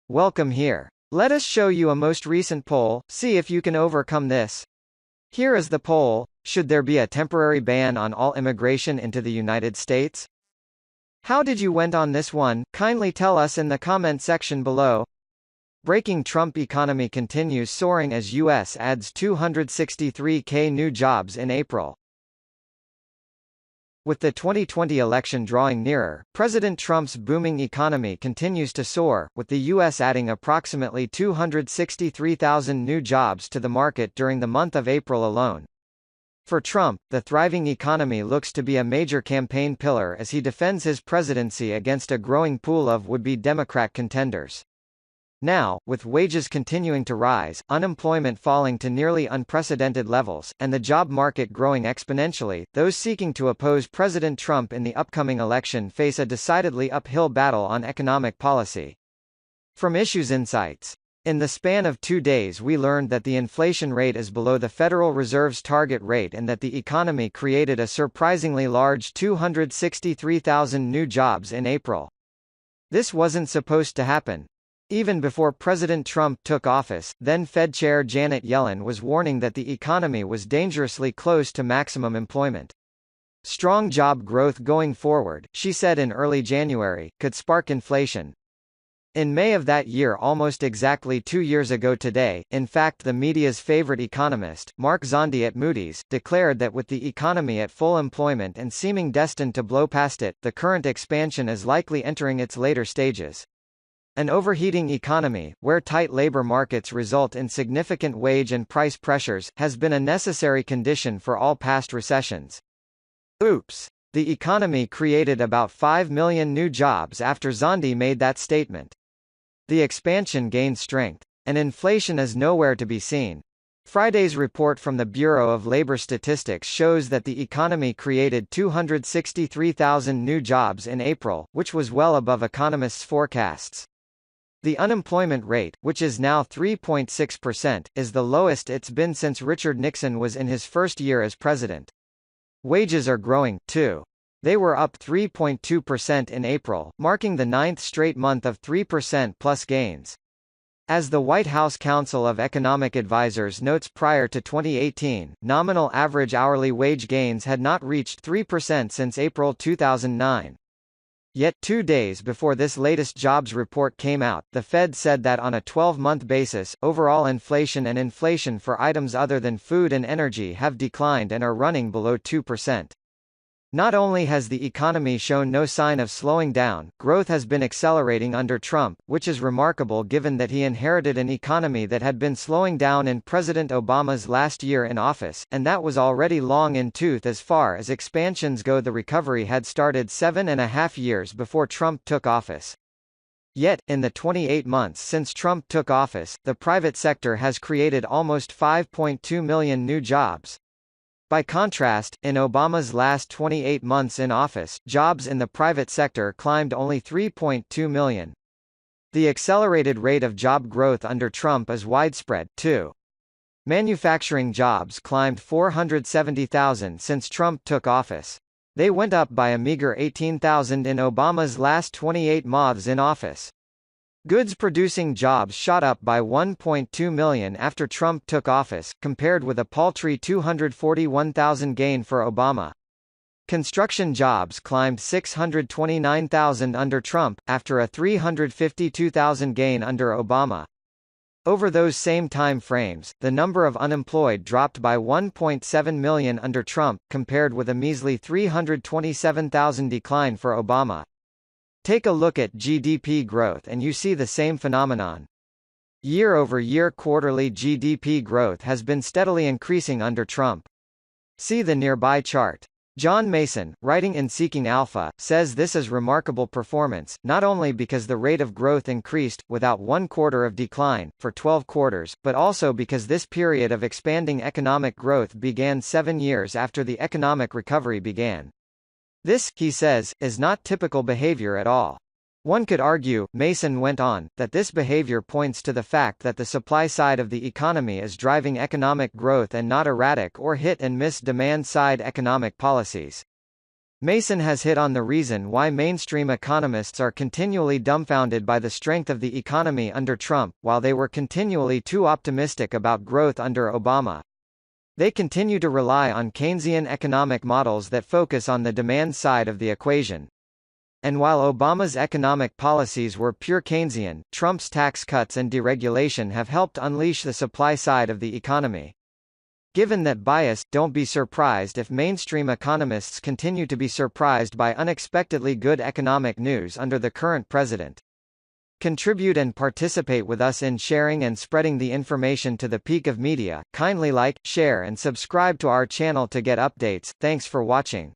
Welcome here. Let us show you a most recent poll, see if you can overcome this. Here is the poll: should there be a temporary ban on all immigration into the United States? How did you went on this one? Kindly tell us in the comment section below. Breaking: Trump economy continues soaring as U.S. adds 263,000 new jobs in April. With the 2020 election drawing nearer, President Trump's booming economy continues to soar, with the U.S. adding approximately 263,000 new jobs to the market during the month of April alone. For Trump, the thriving economy looks to be a major campaign pillar as he defends his presidency against a growing pool of would-be Democrat contenders. Now, with wages continuing to rise, unemployment falling to nearly unprecedented levels, and the job market growing exponentially, those seeking to oppose President Trump in the upcoming election face a decidedly uphill battle on economic policy. From Issues Insights. In the span of 2 days we learned that the inflation rate is below the Federal Reserve's target rate and that the economy created a surprisingly large 263,000 new jobs in April. This wasn't supposed to happen. Even before President Trump took office, then Fed Chair Janet Yellen was warning that the economy was dangerously close to maximum employment. Strong job growth going forward, she said in early January, could spark inflation. In May of that year, almost exactly 2 years ago today, in fact the media's favorite economist, Mark Zandi at Moody's, declared that with the economy at full employment and seeming destined to blow past it, the current expansion is likely entering its later stages. An overheating economy, where tight labor markets result in significant wage and price pressures, has been a necessary condition for all past recessions. Oops! The economy created about 5 million new jobs after Zandi made that statement. The expansion gained strength. And inflation is nowhere to be seen. Friday's report from the Bureau of Labor Statistics shows that the economy created 263,000 new jobs in April, which was well above economists' forecasts. The unemployment rate, which is now 3.6%, is the lowest it's been since Richard Nixon was in his first year as president. Wages are growing, too. They were up 3.2% in April, marking the 9th straight month of 3% plus gains. As the White House Council of Economic Advisers notes, prior to 2018, nominal average hourly wage gains had not reached 3% since April 2009. Yet, 2 days before this latest jobs report came out, the Fed said that on a 12-month basis, overall inflation and inflation for items other than food and energy have declined and are running below 2%. Not only has the economy shown no sign of slowing down, growth has been accelerating under Trump, which is remarkable given that he inherited an economy that had been slowing down in President Obama's last year in office, and that was already long in tooth as far as expansions go. The recovery had started 7.5 years before Trump took office. Yet, in the 28 months since Trump took office, the private sector has created almost 5.2 million new jobs. By contrast, in Obama's last 28 months in office, jobs in the private sector climbed only 3.2 million. The accelerated rate of job growth under Trump is widespread, too. Manufacturing jobs climbed 470,000 since Trump took office. They went up by a meager 18,000 in Obama's last 28 months in office. Goods-producing jobs shot up by 1.2 million after Trump took office, compared with a paltry 241,000 gain for Obama. Construction jobs climbed 629,000 under Trump, after a 352,000 gain under Obama. Over those same time frames, the number of unemployed dropped by 1.7 million under Trump, compared with a measly 327,000 decline for Obama. Take a look at GDP growth and you see the same phenomenon. Year-over-year quarterly GDP growth has been steadily increasing under Trump. See the nearby chart. John Mason, writing in Seeking Alpha, says this is remarkable performance, not only because the rate of growth increased, without 1 quarter of decline, for 12 quarters, but also because this period of expanding economic growth began 7 years after the economic recovery began. This, he says, is not typical behavior at all. One could argue, Mason went on, that this behavior points to the fact that the supply side of the economy is driving economic growth and not erratic or hit-and-miss demand-side economic policies. Mason has hit on the reason why mainstream economists are continually dumbfounded by the strength of the economy under Trump, while they were continually too optimistic about growth under Obama. They continue to rely on Keynesian economic models that focus on the demand side of the equation. And while Obama's economic policies were pure Keynesian, Trump's tax cuts and deregulation have helped unleash the supply side of the economy. Given that bias, don't be surprised if mainstream economists continue to be surprised by unexpectedly good economic news under the current president. Contribute and participate with us in sharing and spreading the information to the peak of media. Kindly like, share and subscribe to our channel to get updates. Thanks for watching.